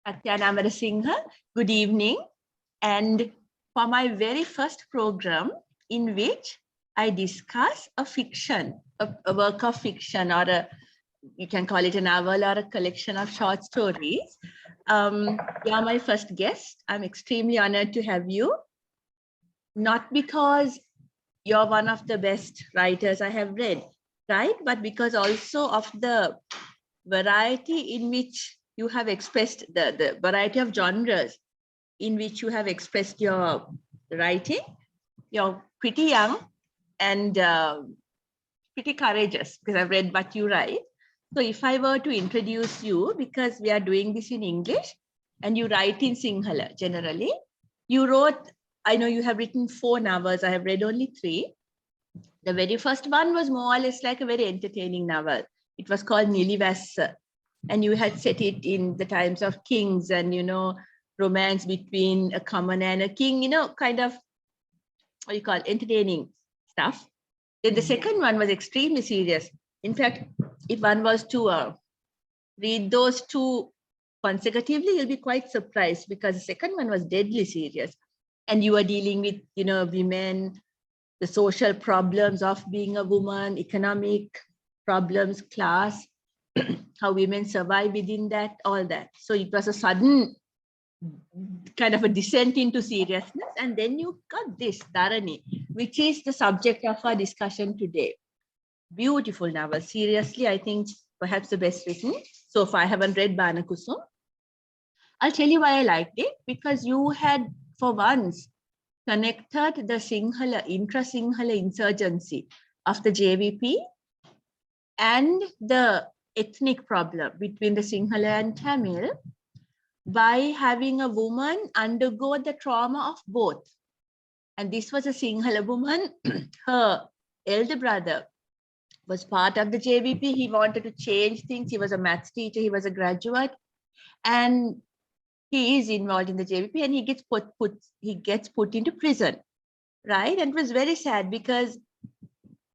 Kathyana Amarasinghe. Good evening. And for my very first program, in which I discuss a fiction, a work of fiction, or you can call it a novel or a collection of short stories. You are my first guest. I'm extremely honored to have you. Not because you're one of the best writers I have read, right? But because also of the variety in which you have expressed, the variety of genres in which you have expressed your writing. You're pretty young and pretty courageous, because I've read what you write. So if I were to introduce you, because we are doing this in English and you write in Sinhala generally, you wrote, I know you have written 4 novels, I have read only 3. The very first one was more or less like a very entertaining novel. It was called Nilivassa, and you had set it in the times of kings and, romance between a commoner and a king, kind of, what you call, entertaining stuff. Then the second one was extremely serious. In fact, if one was to read those 2 consecutively, you'll be quite surprised, because the second one was deadly serious. And you were dealing with, women, the social problems of being a woman, economic problems, class, how women survive within that, all that. So it was a sudden kind of a descent into seriousness. And then you got this, Dharani, which is the subject of our discussion today. Beautiful novel. Seriously, I think perhaps the best written. So far, I haven't read Banakusum. I'll tell you why I liked it, because you had, for once, connected the Sinhala, intra-Sinhala insurgency of the JVP and the ethnic problem between the Sinhala and Tamil by having a woman undergo the trauma of both. And this was a Sinhala woman. Her elder brother was part of the JVP. He wanted to change things. He was a maths teacher. He was a graduate. And he is involved in the JVP, and he gets put into prison, right? And it was very sad, because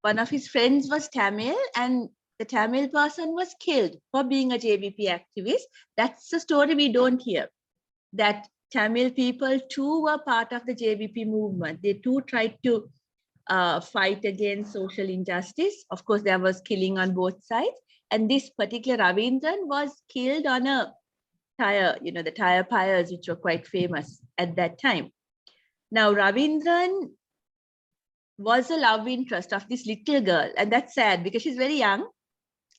one of his friends was Tamil, and the Tamil person was killed for being a JVP activist. That's the story we don't hear, that Tamil people too were part of the JVP movement. They too tried to fight against social injustice. Of course, there was killing on both sides. And this particular Ravindran was killed on a tire, the tire pyres, which were quite famous at that time. Now, Ravindran was a love interest of this little girl, and that's sad, because she's very young,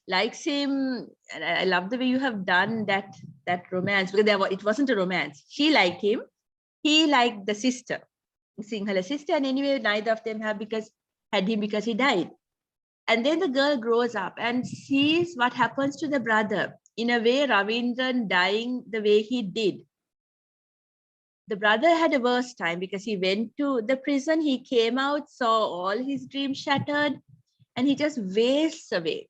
likes him, and I love the way you have done that romance, because it wasn't a romance. She liked him, he liked the sister, Sinhala sister, and anyway, neither of them had him because he died. And then the girl grows up and sees what happens to the brother. In a way, Ravindran dying the way he did, the brother had a worse time, because he went to the prison, he came out, saw all his dreams shattered, and he just wastes away.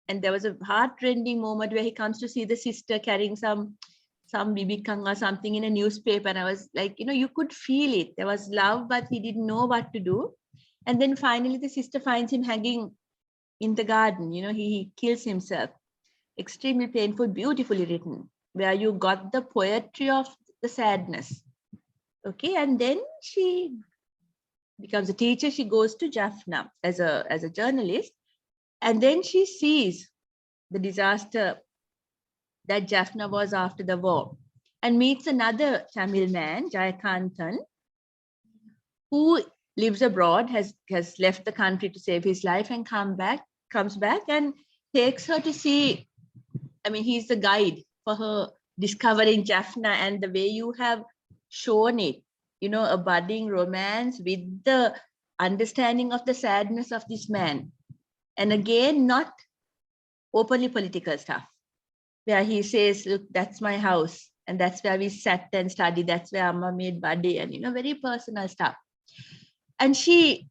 And there was a heart-rending moment where he comes to see the sister carrying some bibikang or something in a newspaper. And I was like, you could feel it. There was love, but he didn't know what to do. And then finally, the sister finds him hanging in the garden. He kills himself. Extremely painful, beautifully written, where you got the poetry of the sadness. Okay, and then she becomes a teacher. She goes to Jaffna as a journalist, and then she sees the disaster that Jaffna was after the war, and meets another Tamil man, Jayakantan, who lives abroad, has left the country to save his life, and comes back and takes her to see. I mean, he's the guide for her discovering Jaffna, and the way you have shown it, a budding romance with the understanding of the sadness of this man. And again, not openly political stuff, where he says, look, that's my house, and that's where we sat and studied, that's where Amma made bade, and, very personal stuff. And she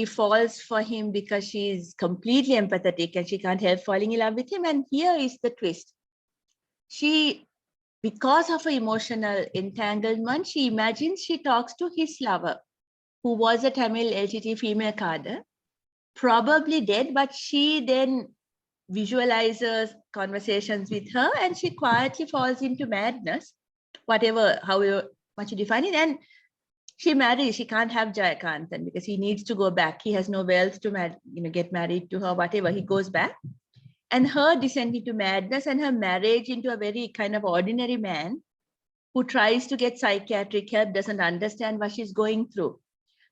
falls for him because she's completely empathetic, and she can't help falling in love with him. And here is the twist. Because of her emotional entanglement, she imagines she talks to his lover, who was a Tamil LTT female cadre, probably dead, but she then visualizes conversations with her, and she quietly falls into madness, whatever, however much you define it. And she marries. She can't have Jayakanthan because he needs to go back. He has no wealth to get married to her, whatever. He goes back. And her descent into madness and her marriage into a very kind of ordinary man who tries to get psychiatric help, doesn't understand what she's going through.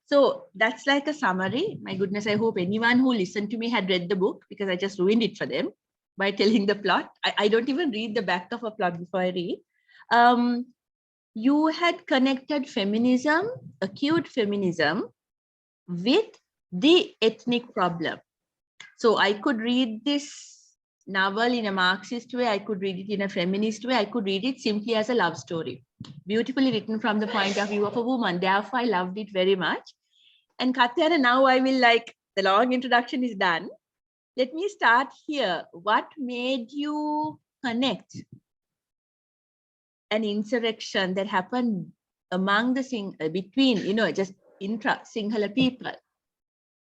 So that's like a summary. My goodness, I hope anyone who listened to me had read the book, because I just ruined it for them by telling the plot. I don't even read the back of a plot before I read. You had connected feminism, acute feminism, with the ethnic problem. So I could read this novel in a Marxist way, I could read it in a feminist way, I could read it simply as a love story, beautifully written from the point of view of a woman. Therefore, I loved it very much. And Kathyana, now I will, like, the long introduction is done. Let me start here. What made you connect an insurrection that happened among the between, just intra-Sinhala people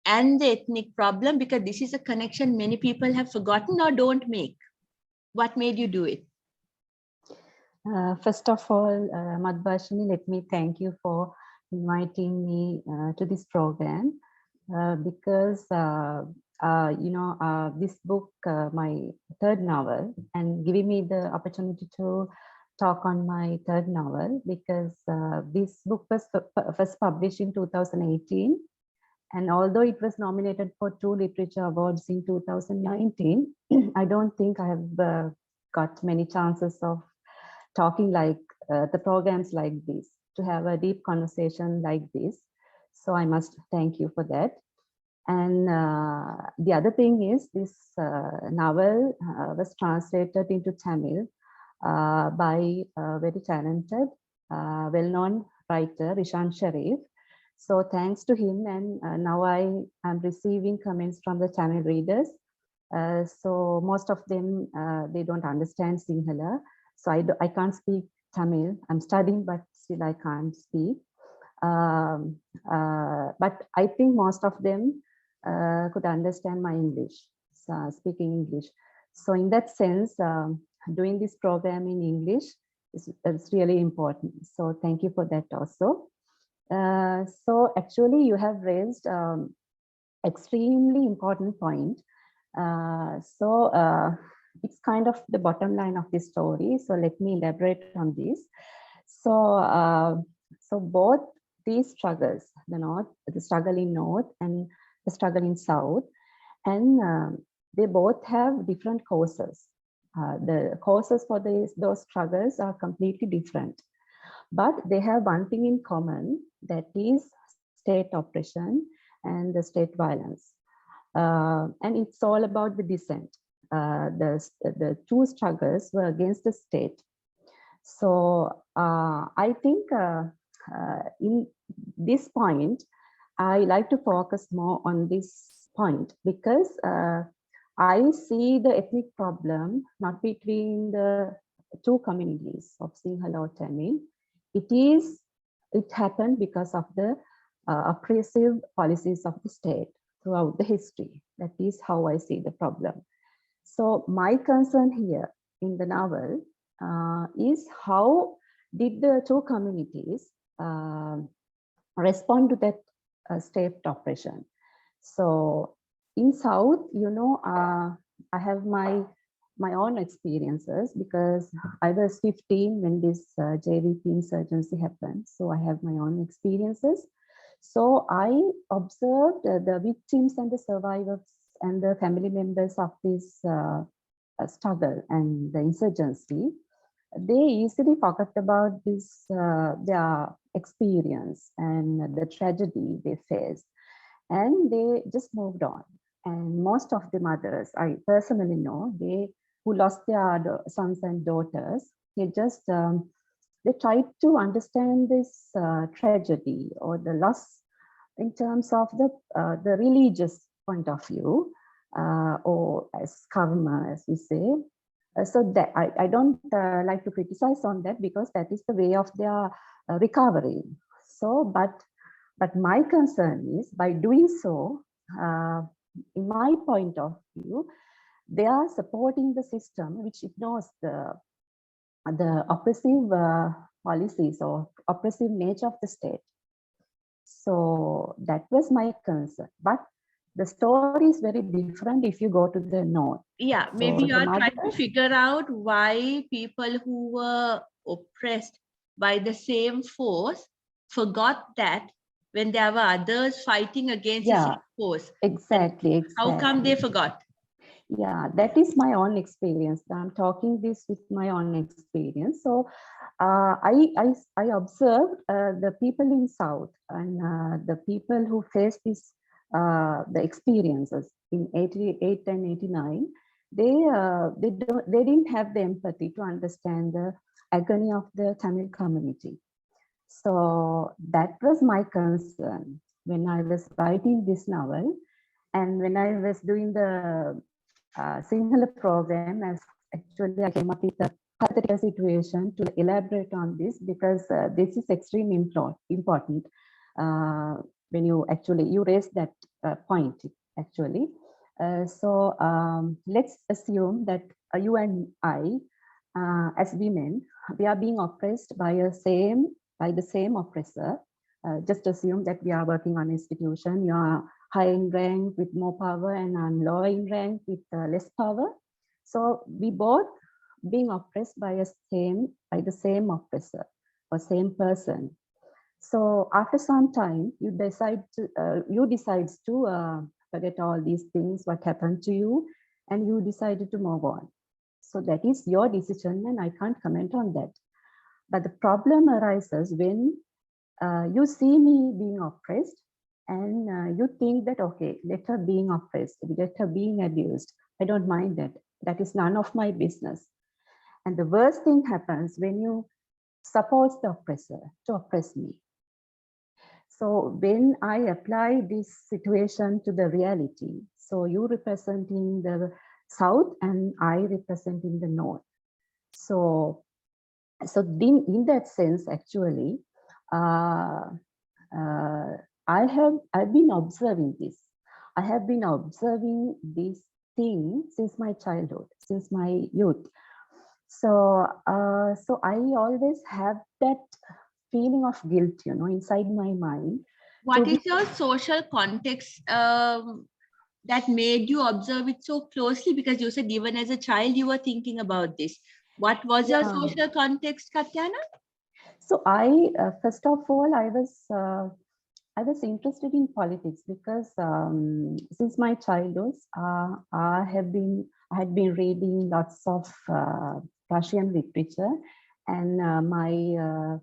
and the ethnic problem? Because this is a connection many people have forgotten or don't make. What made you do it? First of all, Madhbashini, let me thank you for inviting me to this program, because this book, my third novel, and giving me the opportunity to talk on my third novel, because this book was first published in 2018. And although it was nominated for 2 literature awards in 2019, I don't think I have got many chances of talking like the programs like this, to have a deep conversation like this. So I must thank you for that. And the other thing is, this novel was translated into Tamil by a very talented, well-known writer, Rishan Sharif. So thanks to him, and now I am receiving comments from the Tamil readers. So most of them, they don't understand Sinhala. So I can't speak Tamil. I'm studying, but still I can't speak. But I think most of them could understand my English, speaking English. So in that sense, doing this program in English is really important. So thank you for that also. So actually you have raised extremely important point. It's kind of the bottom line of this story. So let me elaborate on this. So both these struggles, the struggle in North and the struggle in South, and they both have different causes. The causes for those struggles are completely different, but they have one thing in common, that is state oppression and the state violence. And it's all about the dissent. The two struggles were against the state. So I think in this point, I like to focus more on this point, because I see the ethnic problem not between the two communities of Sinhala or Tamil. It happened because of the oppressive policies of the state throughout the history. That is how I see the problem. So my concern here in the novel is, how did the two communities respond to that state oppression? So in South, I have my own experiences, because I was 15 when this JVP insurgency happened. So I have my own experiences. So I observed the victims and the survivors and the family members of this struggle and the insurgency. They easily forgot about this, their experience and the tragedy they faced, and they just moved on. And most of the mothers, I personally know, who lost their sons and daughters, they just they tried to understand this tragedy or the loss in terms of the religious point of view, or as karma, as we say. So that I don't like to criticize on that, because that is the way of their recovery. So, but my concern is, by doing so, in my point of view, they are supporting the system which ignores the oppressive policies or oppressive nature of the state. So that was my concern. But the story is very different if you go to the north. Yeah, So maybe you the are trying to mothers, figure out why people who were oppressed by the same force forgot that when there were others fighting against the yeah, same force. exactly. How come they forgot? Yeah, that is my own experience. I'm talking this with my own experience. So I observed the people in South and the people who faced this, the experiences in 88 and 89. They didn't have the empathy to understand the agony of the Tamil community. So that was my concern when I was writing this novel, and when I was doing the Sinhala program, as actually I came up with a hypothetical situation to elaborate on this, because this is extremely important when you actually you raise that point actually. Let's assume that you and I, as women, we are being oppressed by the same oppressor. Just assume that we are working on institution. You are high in rank with more power, and I'm low in rank with less power. So we both being oppressed by the same oppressor or same person. So after some time, you decide to forget all these things, what happened to you, and you decided to move on. So that is your decision, and I can't comment on that. But the problem arises when you see me being oppressed, and you think that, okay, let her being oppressed, let her being abused. I don't mind that. That is none of my business. And the worst thing happens when you support the oppressor to oppress me. So when I apply this situation to the reality, so you representing the South and I representing the North. So in that sense, actually, I've been observing this. I have been observing this thing since my childhood, since my youth. So I always have that feeling of guilt, inside my mind. What is your social context that made you observe it so closely? Because you said even as a child you were thinking about this. What was your social context, Kathyana? So first of all, I was interested in politics because since my childhood, I had been reading lots of Russian literature, and my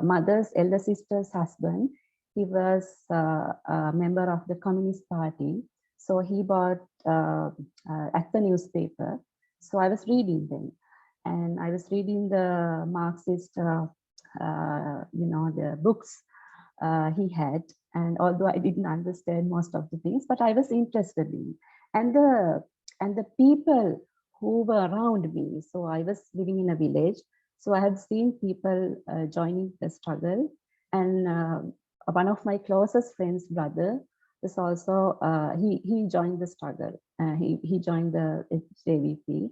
mother's elder sister's husband, he was a member of the Communist Party, so he bought at the newspaper. So I was reading them, and I was reading the Marxist, the books he had, and although I didn't understand most of the things, but I was interested in, and the people who were around me. So I was living in a village, so I had seen people joining the struggle, and one of my closest friends' brother was also he joined the struggle. He joined the JVP,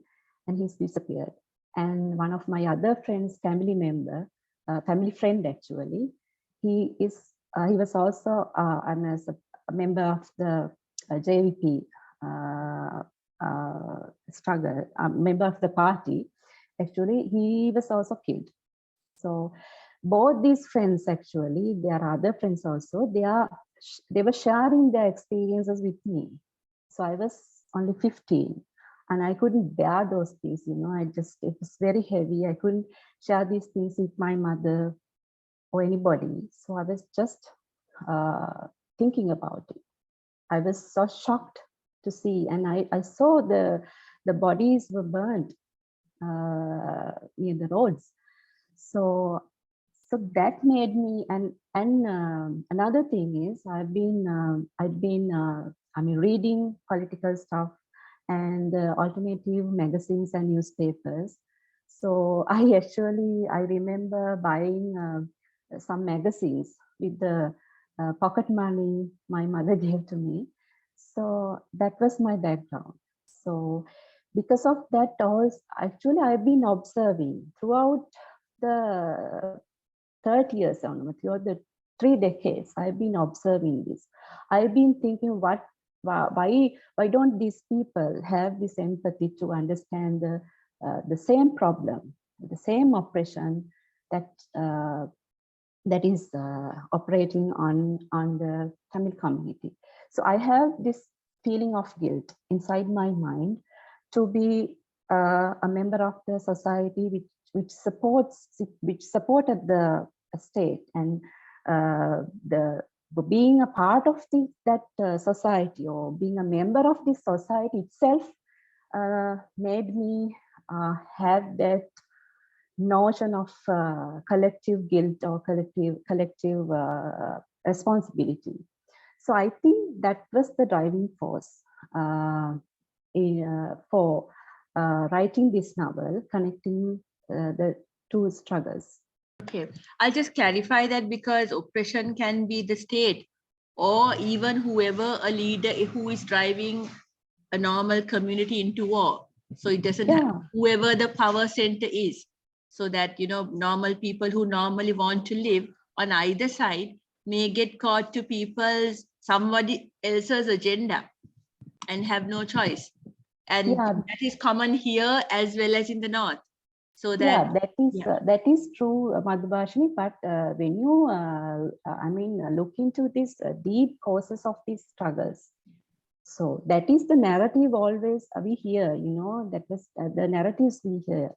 and he's disappeared. And one of my other friends' family friend actually, he was also as a member of the JVP struggle, a member of the party. Actually, he was also killed. So both these friends, actually, there are other friends also, they were sharing their experiences with me. So I was only 15 and I couldn't bear those things, it was very heavy. I couldn't share these things with my mother or anybody. So I was just thinking about it. I was so shocked to see, and I saw the bodies were burned near the roads. So that made me, and another thing is I've been reading political stuff and alternative magazines and newspapers. So I remember buying some magazines with the pocket money my mother gave to me. So that was my background. So because of that, also, actually, I've been observing throughout the 30 years, throughout the 3 decades, I've been observing this. I've been thinking, why don't these people have this empathy to understand the same problem, the same oppression that that is operating on the Tamil community. So I have this feeling of guilt inside my mind to be a member of the society which supported the state, and the being a part of that society, or being a member of this society itself made me have that notion of collective guilt or collective responsibility. So I think that was the driving force for writing this novel, connecting the two struggles. Okay, I'll just clarify that, because oppression can be the state or even whoever, a leader who is driving a normal community into war. So it doesn't have whoever the power center is, so that, you know, normal people who normally want to live on either side may get caught to somebody else's agenda and have no choice. And that is common here as well as in the north. So that that is true, Madhubhashini. But when you, look into this deep causes of these struggles, so that is the narrative always we hear. You know, that was the narratives we hear.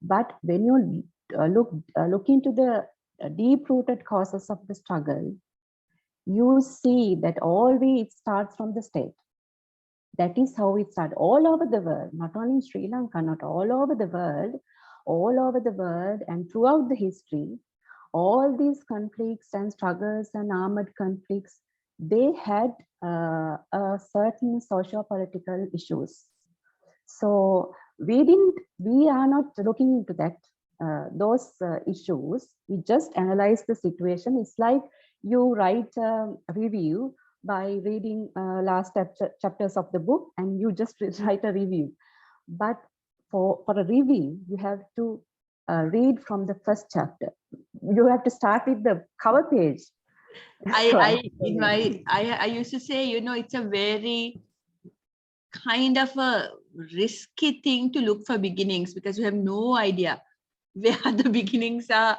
But when you look into the deep-rooted causes of the struggle, you see that it starts from the state. That is how it started all over the world, not only in Sri Lanka, not all over the world, and throughout the history, all these conflicts and struggles and armored conflicts, they had a certain socio-political issues. So we are not looking into that those issues. We just analyze the situation. It's like you write a review by reading last chapters of the book, and you just write a review. But for a review, you have to read from the first chapter. You have to start with the cover page. I used to say, you know, it's a very kind of a risky thing to look for beginnings, because you have no idea where the beginnings are,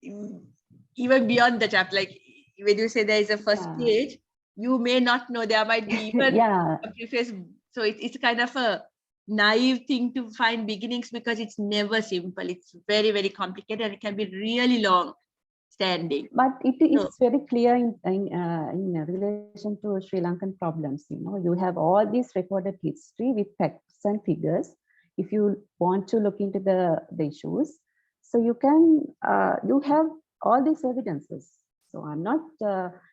even beyond the chapter. Like when you say there is a first page, you may not know there might be even a preface. So it's kind of a naive thing to find beginnings, because it's never simple. It's very, very complicated, and it can be really long standing. But it is very clear in relation to Sri Lankan problems. You know, you have all this recorded history with facts and figures. If you want to look into the issues, so you have all these evidences. So I'm not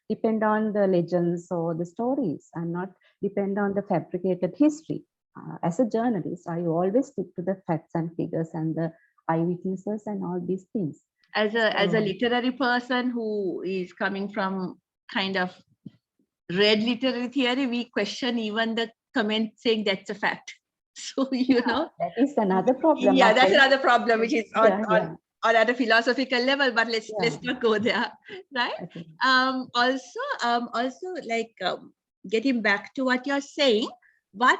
depend on the legends or the stories. I'm not depend on the fabricated history. As a journalist, I always stick to the facts and figures and the eyewitnesses and all these things. As a literary person who is coming from kind of read literary theory, we question even the comment saying that's a fact. So you know, that is another problem. Yeah, that's another problem, which is on at a philosophical level. But let's not go there, right? Okay. Also, like getting back to what you're saying, what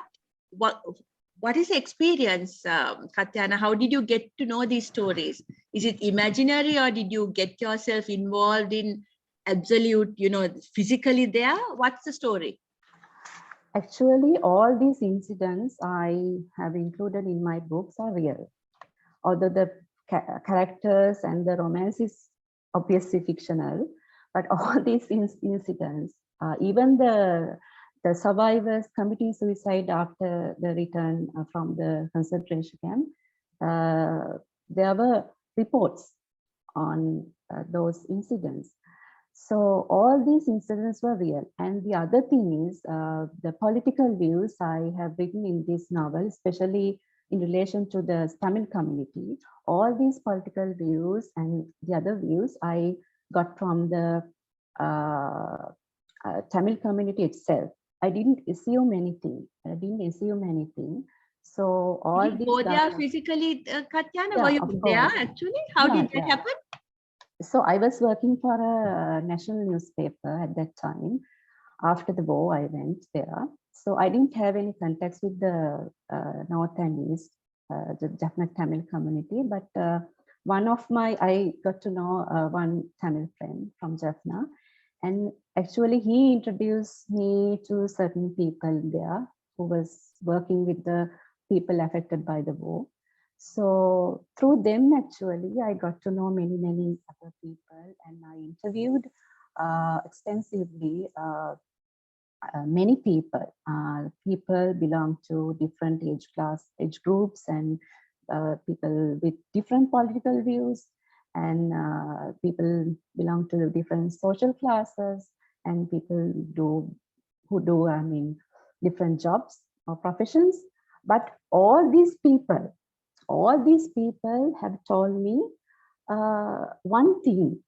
is the experience, Kathyana? How did you get to know these stories? Is it imaginary, or did you get yourself involved in absolute, you know, physically there? What's the story? Actually, all these incidents I have included in my books are real. Although the characters and the romance is obviously fictional, but all these incidents, even the survivors committing suicide after the return from the concentration camp, there were reports on those incidents. So all these incidents were real. And the other thing is the political views I have written in this novel, especially in relation to the Tamil community, all these political views and the other views I got from the Tamil community itself. I didn't assume anything. So all Did you this go there done, physically, Kathyana? yeah, Were you of there course. actually? How Yeah, did that yeah. happen? So I was working for a national newspaper at that time. After the war, I went there. So I didn't have any contacts with the North and East, the Jaffna Tamil community. But I got to know one Tamil friend from Jaffna. And actually, he introduced me to certain people there who was working with the people affected by the war. So through them, actually, I got to know many other people, and I interviewed extensively many people. People belong to different age groups, and people with different political views, and people belong to different social classes, and people who do, I mean, different jobs or professions. But all these people have told me one thing,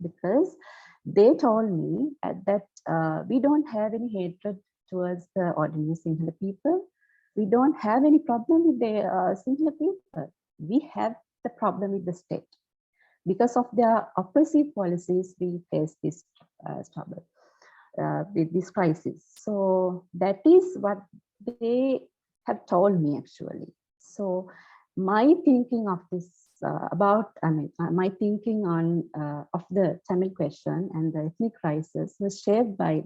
because they told me that we don't have any hatred towards the ordinary Sinhala people. We don't have any problem with the Sinhala people. We have the problem with the state. Because of their oppressive policies, we face this struggle with this crisis. So that is what they have told me, actually. So my thinking of this my thinking on of the Tamil question and the ethnic crisis was shaped by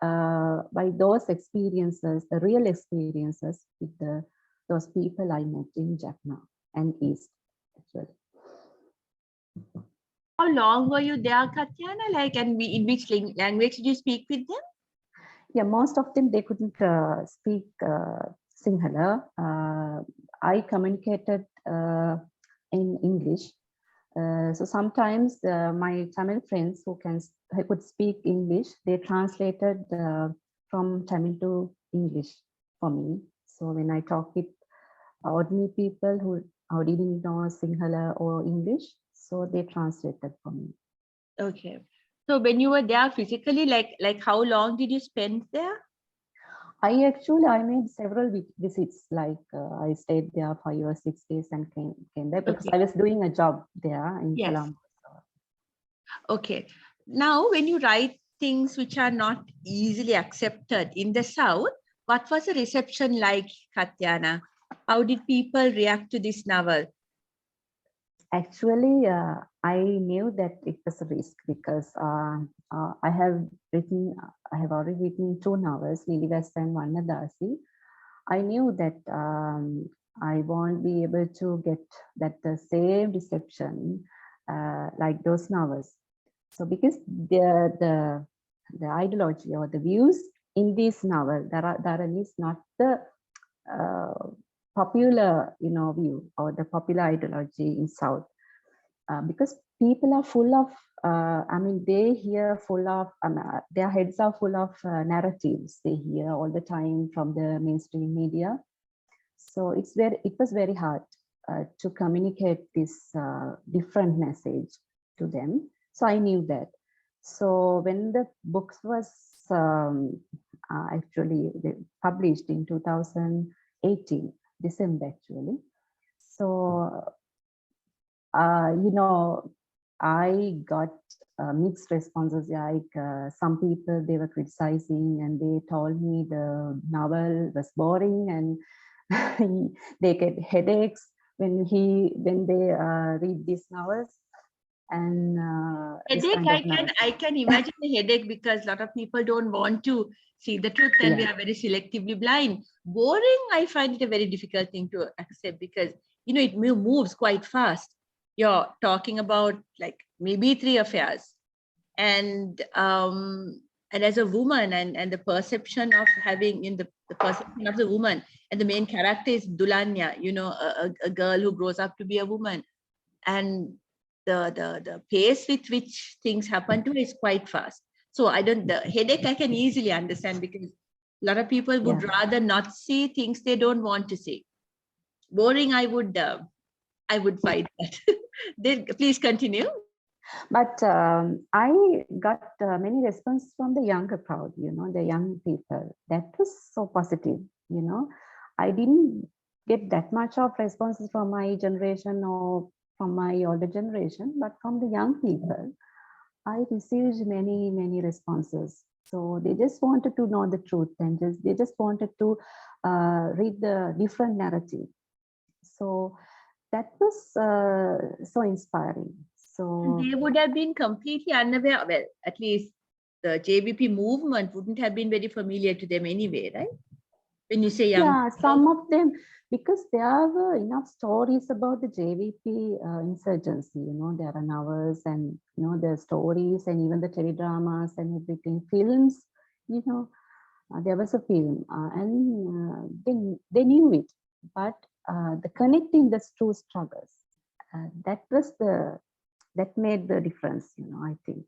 those experiences, the real experiences with those people I met in Jaffna and East, actually. How long were you there, Kathyana? Like, and in which language did you speak with them? Yeah, most of them, they couldn't speak Sinhala. I communicated in English. So sometimes my Tamil friends who could speak English, they translated from Tamil to English for me. So when I talk with ordinary people who didn't know Sinhala or English, so they translated for me. Okay. So when you were there physically, like how long did you spend there? I made several visits. Like I stayed there 5 or 6 days and came back because I was doing a job there in Colombo. Okay. Now, when you write things which are not easily accepted in the South, what was the reception like, Kathyana? How did people react to this novel? Actually, I knew that it was a risk because I have already written 2 novels, Lily West and Maladaptive. I knew that I won't be able to get the same reception like those novels. So because the ideology or the views in this novel, Dharani is not the popular view or the popular ideology in South, because people are full of they hear full of their heads are full of narratives they hear all the time from the mainstream media. So it was very hard to communicate this different message to them. So I knew that. So when the books was actually published in 2018 December, actually, so I got mixed responses. Like some people, they were criticizing and they told me the novel was boring and they get headaches when they read these novels. And headache, I can imagine the headache because a lot of people don't want to see the truth, and we are very selectively blind. Boring, I find it a very difficult thing to accept because it moves quite fast. You're talking about like maybe 3 affairs, and as a woman, and the perception of having in the perception of the woman, and the main character is Dulanya, a girl who grows up to be a woman, and the pace with which things happen to her is quite fast. So the headache I can easily understand because a lot of people would rather not see things they don't want to see. Boring, I would fight that. Please continue. But I got many responses from the younger crowd, the young people. That was so positive, I didn't get that much of responses from my generation or from my older generation, but from the young people, I received many, many responses. So they just wanted to know the truth and they just wanted to read the different narrative. So that was so inspiring. So they would have been completely unaware. Well, at least the JVP movement wouldn't have been very familiar to them anyway, right? When you say young yeah, people. some of them, because there were enough stories about the JVP insurgency, there are novels and, the stories and even the teledramas and everything, films, there was a film and they knew it, but the connecting the two struggles, that made the difference, I think.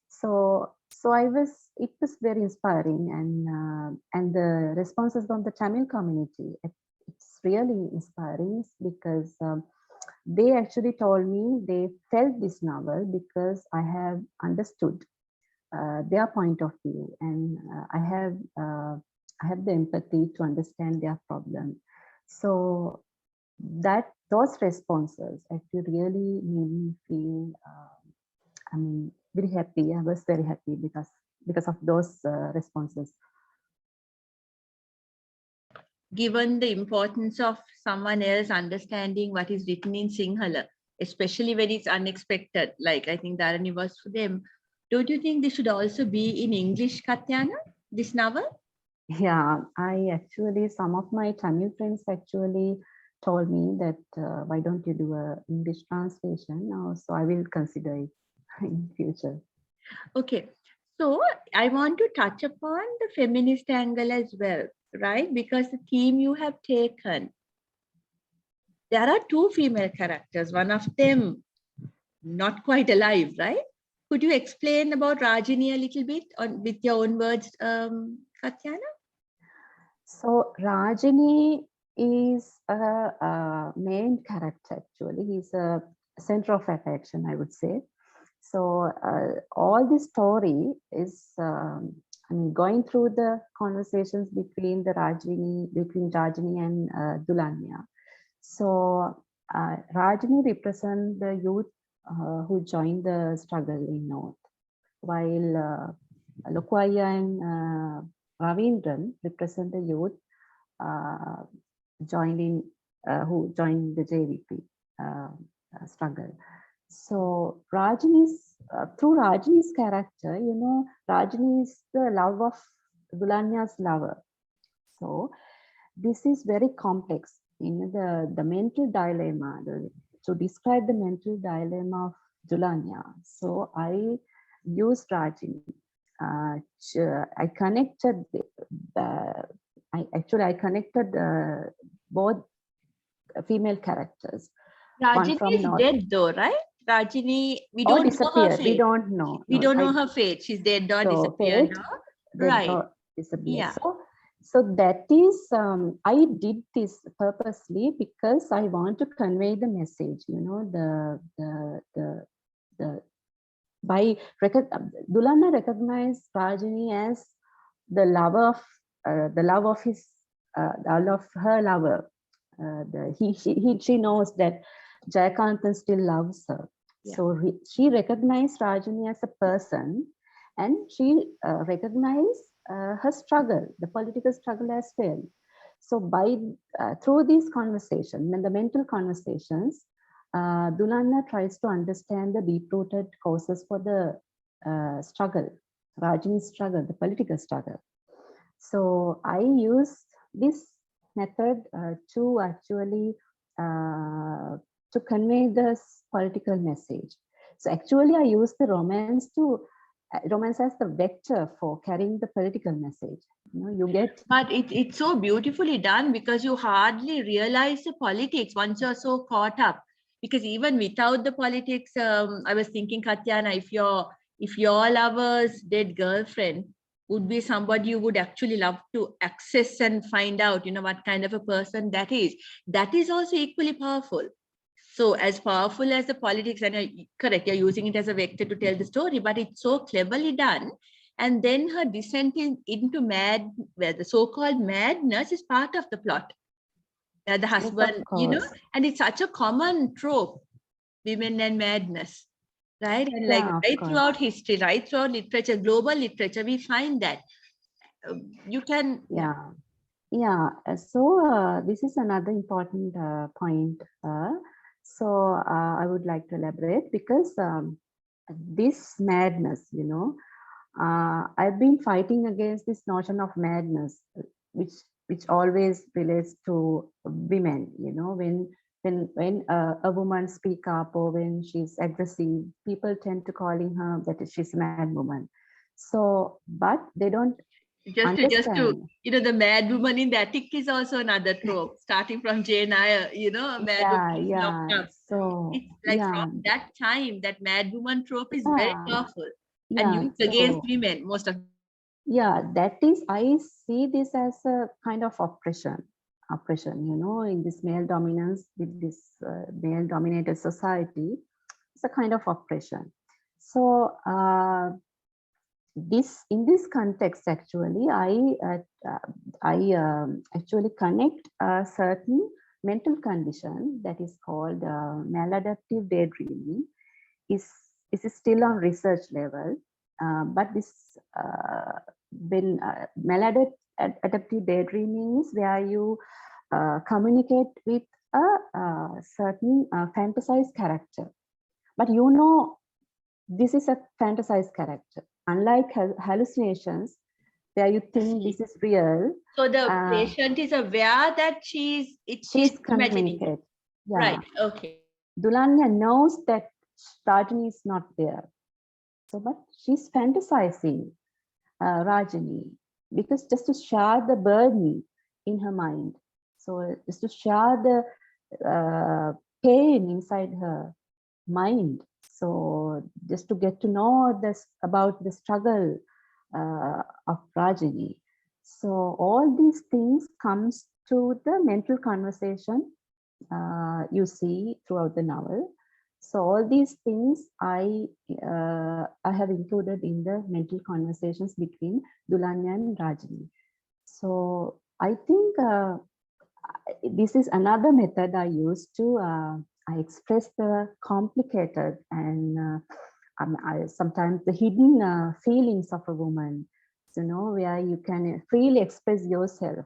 So it was very inspiring, and the responses from the Tamil community, it's really inspiring because they actually told me they felt this novel because I have understood their point of view, and I have the empathy to understand their problem. So those responses actually really made me feel very happy. I was very happy because of those responses. Given the importance of someone else understanding what is written in Sinhala, especially when it's unexpected, like I think Dharani was for them, don't you think this should also be in English, Kathyana, this novel? Yeah, some of my Tamil friends actually told me that why don't you do a English translation now? So I will consider it in future. Okay, so I want to touch upon the feminist angle as well, right? Because the theme you have taken, there are two female characters, one of them not quite alive, right? Could you explain about Rajini a little bit with your own words, Kathyana? So Rajini is a main character actually. He's a center of attraction, I would say. So all this story is, going through the conversations between Rajini and Dulanya. So Rajini represents the youth who joined the struggle in North, while Lokwaya and Ravindran represent the youth uh, who joined the JVP struggle. So through Rajini's character, Rajini is the love of Dulanya's lover. So this is very complex. The mental dilemma, to describe the mental dilemma of Dulanya. So I used Rajini. I connected I connected both female characters. Rajini is dead though, right? Rajini, we or don't know her disappeared. fate. We don't know. We don't know her fate. She's dead or disappeared. Dead Right. or disappeared. Yeah. So that is, I did this purposely because I want to convey the message, Dulana recognized Rajini as the love of her lover. She knows that Jayakanthan still loves her. Yeah. So she recognized Rajini as a person, and she recognized her struggle, the political struggle as well. So through these conversations, the mental conversations, Dulana tries to understand the deep-rooted causes for the struggle, Rajini's struggle, the political struggle. So I used this method to actually to convey this political message. So actually, I used the romance as the vector for carrying the political message. You get. But it's so beautifully done because you hardly realize the politics once you're so caught up. Because even without the politics, I was thinking, Kathyana, if your lover's dead girlfriend would be somebody you would actually love to access and find out, what kind of a person that is also equally powerful. So as powerful as the politics, and correct, you're using it as a vector to tell the story, but it's so cleverly done. And then her descent into where the so-called madness is part of the plot. The husband, course. and it's such a common trope, women and madness, right? And like right throughout history, right throughout literature, global literature, we find that. You can. Yeah. So this is another important point. So I would like to elaborate because this madness, I've been fighting against this notion of madness, which always relates to women. When a woman speak up or when she's aggressive, people tend to calling her that she's a mad woman. So, but they don't understand. The mad woman in the attic is also another trope, starting from Jane Eyre, a mad woman locked up. So it's like from that time, that mad woman trope is very powerful and used so, against women most of. That is, I see this as a kind of oppression, in this male dominance, with this male dominated society. It's a kind of oppression. So in this context, actually, I actually connect a certain mental condition that is called maladaptive daydreaming. Is still on research level, but this when maladaptive daydreaming is where you communicate with a certain fantasized character, but this is a fantasized character. Unlike hallucinations, where you think this is real. So the patient is aware that she's communicating. Right. Okay. Dulanya knows that Rajini is not there. So, but she's fantasizing Rajini because just to share the burden in her mind. So just to share the pain inside her mind. So just to get to know about the struggle of Rajini. So all these things comes to the mental conversation you see throughout the novel. So all these things I have included in the mental conversations between Dulanya and Rajini. So I think this is another method I use to I express the complicated and sometimes the hidden feelings of a woman, where you can freely express yourself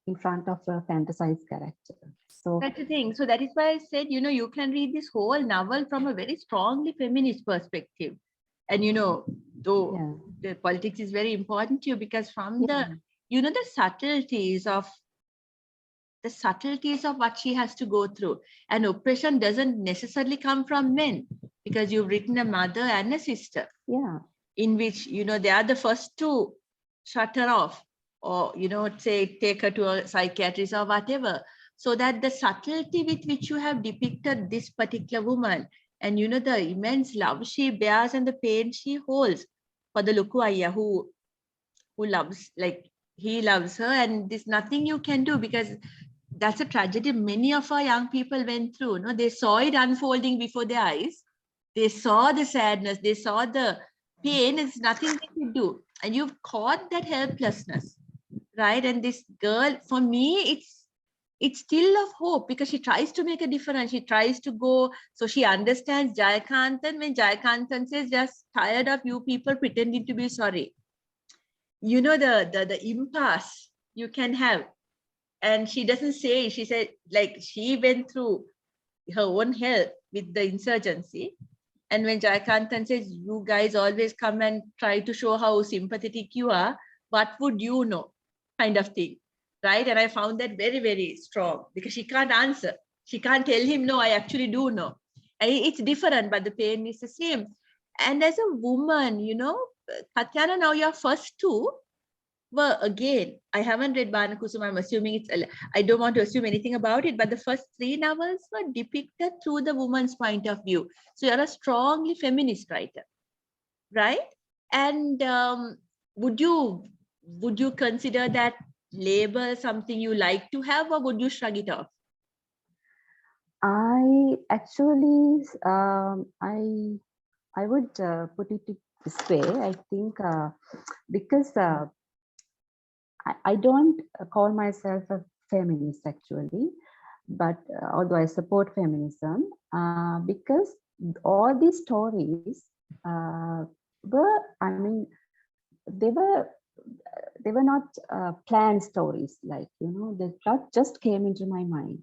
in front of a fantasized character. So that's the thing. So that is why I said, you can read this whole novel from a very strongly feminist perspective. And, though the politics is very important to you, because from the subtleties of what she has to go through. And oppression doesn't necessarily come from men, because you've written a mother and a sister. In which, they are the first to shut her off, or, say, take her to a psychiatrist or whatever. So that the subtlety with which you have depicted this particular woman, and, the immense love she bears and the pain she holds for the Lukuaya who loves, like, he loves her, and there's nothing you can do, because that's a tragedy many of our young people went through. No, they saw it unfolding before their eyes. They saw the sadness. They saw the pain. It's nothing they could do. And you've caught that helplessness, right? And this girl, for me, it's still of hope, because she tries to make a difference. She tries to go. So she understands Jayakanthan when Jayakanthan says, just tired of you people pretending to be sorry. The impasse you can have. And she doesn't say, she said, like, she went through her own hell with the insurgency. And when Jayakanthan says, you guys always come and try to show how sympathetic you are, what would you know? Kind of thing, right? And I found that very, very strong, because she can't answer. She can't tell him, no, I actually do know. And it's different, but the pain is the same. And as a woman, Kathyana, now your first two, well, again, I haven't read Banakusum. I'm assuming I don't want to assume anything about it, but the first three novels were depicted through the woman's point of view. So you're a strongly feminist writer, right? And would you consider that label something you like to have, or would you shrug it off? I actually, I would put it this way. I think because I don't call myself a feminist actually, but although I support feminism, because all these stories were, I mean, they were they were not planned stories, like, you know, they just came into my mind.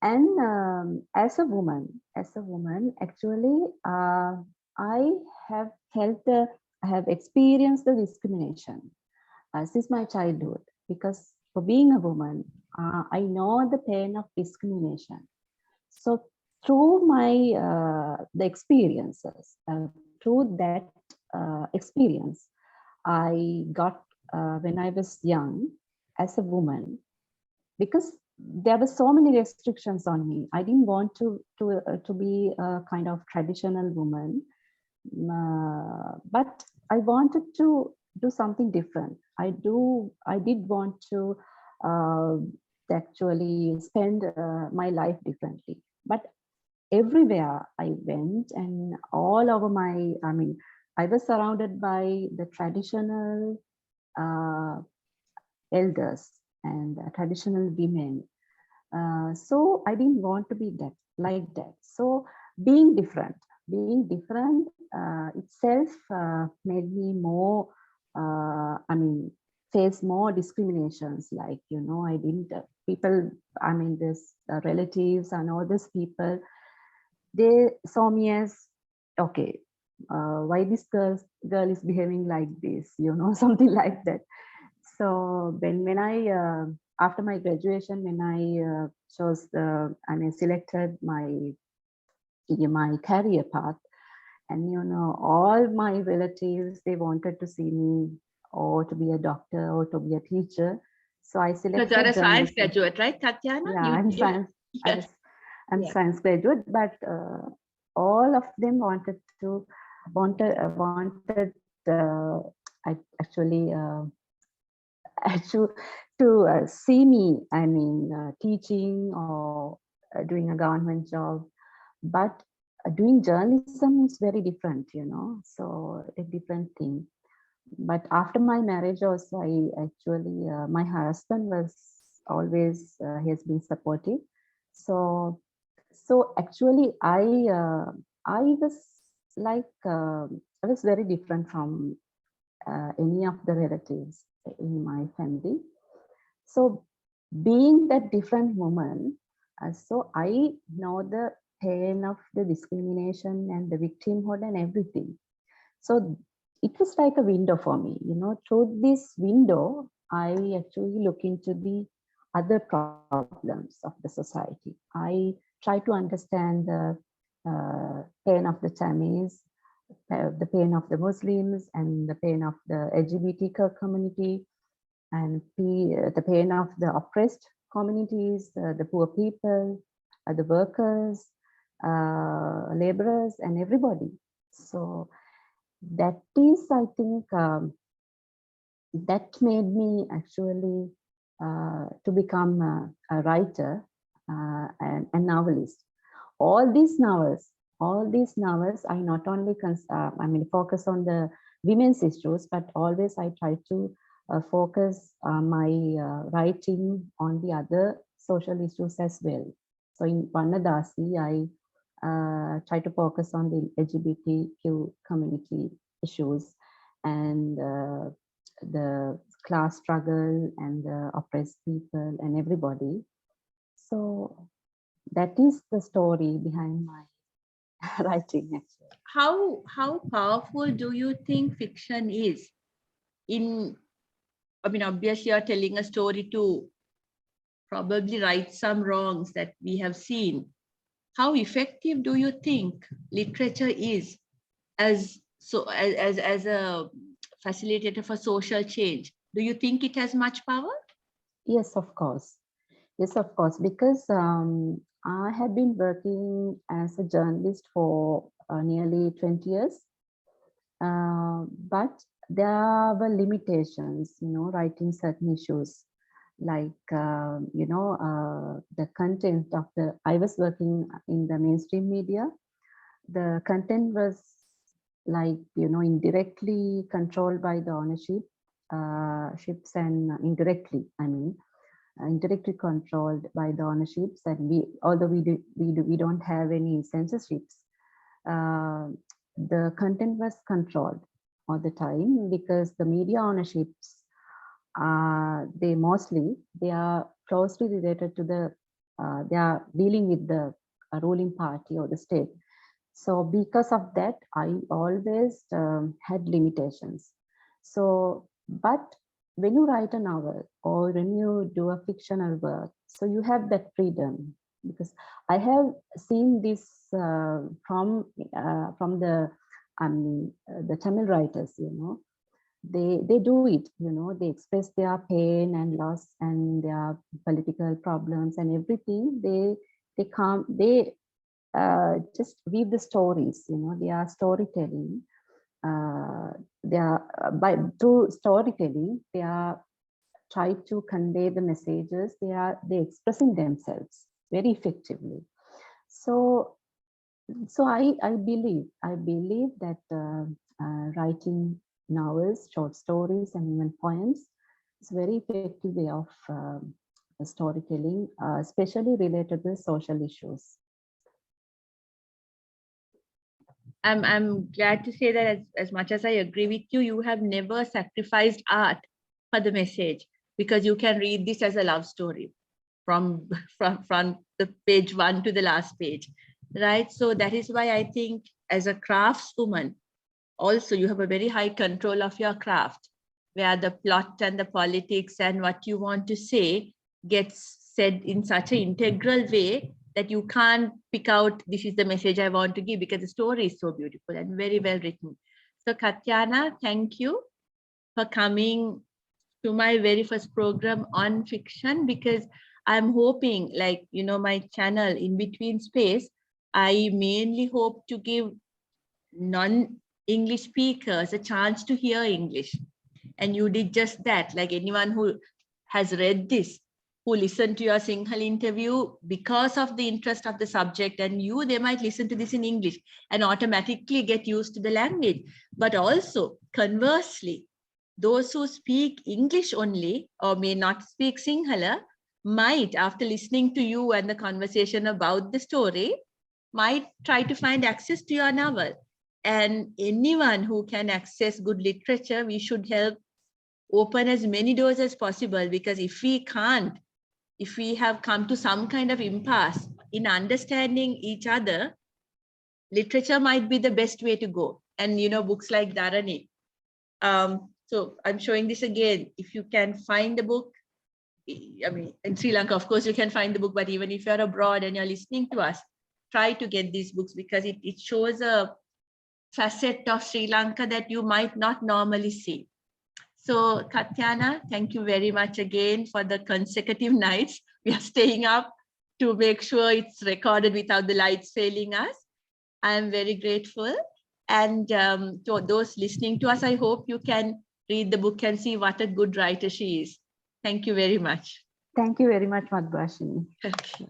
And as a woman, actually, I have felt, I have experienced the discrimination since my childhood, because for being a woman, I know the pain of discrimination. So through my the experiences, through that experience, I got when I was young as a woman, because there were so many restrictions on me. I didn't want to be a kind of traditional woman, but I wanted to do something different. I did want to uh, actually spend my life differently. But everywhere I went, and all over my, I mean, I was surrounded by the traditional uh, elders and traditional women. So I didn't want to be that, like that. So being different itself made me more, I mean, face more discriminations. Like, you know, I didn't, people, I mean, this relatives and all these people, they saw me as, okay, why this girl is behaving like this, you know, something like that. So when I after my graduation, when I chose the, I mean, selected my career path, and you know, all my relatives, they wanted to see me or to be a doctor or to be a teacher. So I Because you're a selected science journalism. graduate, right, Kathyana? Yeah, I'm science. I Yes. was, I'm Yeah. science graduate, but all of them wanted. I actually. to see me, I mean, teaching or doing a government job. But doing journalism is very different, you know, so a different thing. But after my marriage also, I actually, my husband was always, he has been supportive. So, so actually I was like, I was very different from any of the relatives in my family. So being that different woman, so I know the pain of the discrimination and the victimhood and everything. So it was like a window for me, you know. Through this window, I actually look into the other problems of the society. I try to understand the pain of the Tamils, the pain of the Muslims, and the pain of the LGBT community, and the pain of the oppressed communities, the poor people, the workers, laborers, and everybody. So that is, I think, that made me actually to become a writer and a novelist. All these novels, I not only I mean, focus on the women's issues, but always I try to focus my writing on the other social issues as well. So in Vanadasi, I try to focus on the LGBTQ community issues and the class struggle and the oppressed people and everybody. So that is the story behind my writing, actually. How powerful do you think fiction is in, I mean, obviously you're telling a story to probably right some wrongs that we have seen. How effective do you think literature is as a facilitator for social change? Do you think it has much power? Yes, of course. Yes, of course, because I have been working as a journalist for nearly 20 years. But there were limitations, you know, writing certain issues. like, the content of I was working in the mainstream media. The content was like, indirectly controlled by the ownership, ships, and indirectly controlled by the ownerships. And although we don't have any censorships, the content was controlled all the time, because the media ownerships, they are closely related to they are dealing with the ruling party or the state. So because of that, I always had limitations. So, but when you write a novel or when you do a fictional work, so you have that freedom, because I have seen this from the Tamil writers. They do it. They express their pain and loss and their political problems and everything. They just weave the stories. They are storytelling. They are through storytelling, they are try to convey the messages. They expressing themselves very effectively. So I believe that writing novels, short stories, and even poems is a very effective way of storytelling, especially related to social issues. I'm glad to say that as much as I agree with you, you have never sacrificed art for the message, because you can read this as a love story from the page 1 to the last page, right? So that is why I think as a craftswoman, also you have a very high control of your craft, where the plot and the politics and what you want to say gets said in such an integral way that you can't pick out, this is the message I want to give, because the story is so beautiful and very well written. So Kathyana, thank you for coming to my very first program on fiction, because I'm hoping, like, my channel In Between Space, I mainly hope to give non-English speakers a chance to hear English. And you did just that. Like, anyone who has read this, who listened to your Sinhala interview because of the interest of the subject, and they might listen to this in English and automatically get used to the language. But also, conversely, those who speak English only or may not speak Sinhala might, after listening to you and the conversation about the story, might try to find access to your novel. And anyone who can access good literature, we should help open as many doors as possible, because if we have come to some kind of impasse in understanding each other, literature might be the best way to go. And books like Dharani. So I'm showing this again. If you can find the book, in Sri Lanka, of course, you can find the book, but even if you're abroad and you're listening to us, try to get these books, because it shows a facet of Sri Lanka that you might not normally see. So Kathyana, thank you very much again for the consecutive nights. We are staying up to make sure it's recorded without the lights failing us. I am very grateful. And to those listening to us, I hope you can read the book and see what a good writer she is. Thank you very much. Thank you very much, Madhubhashini. Okay.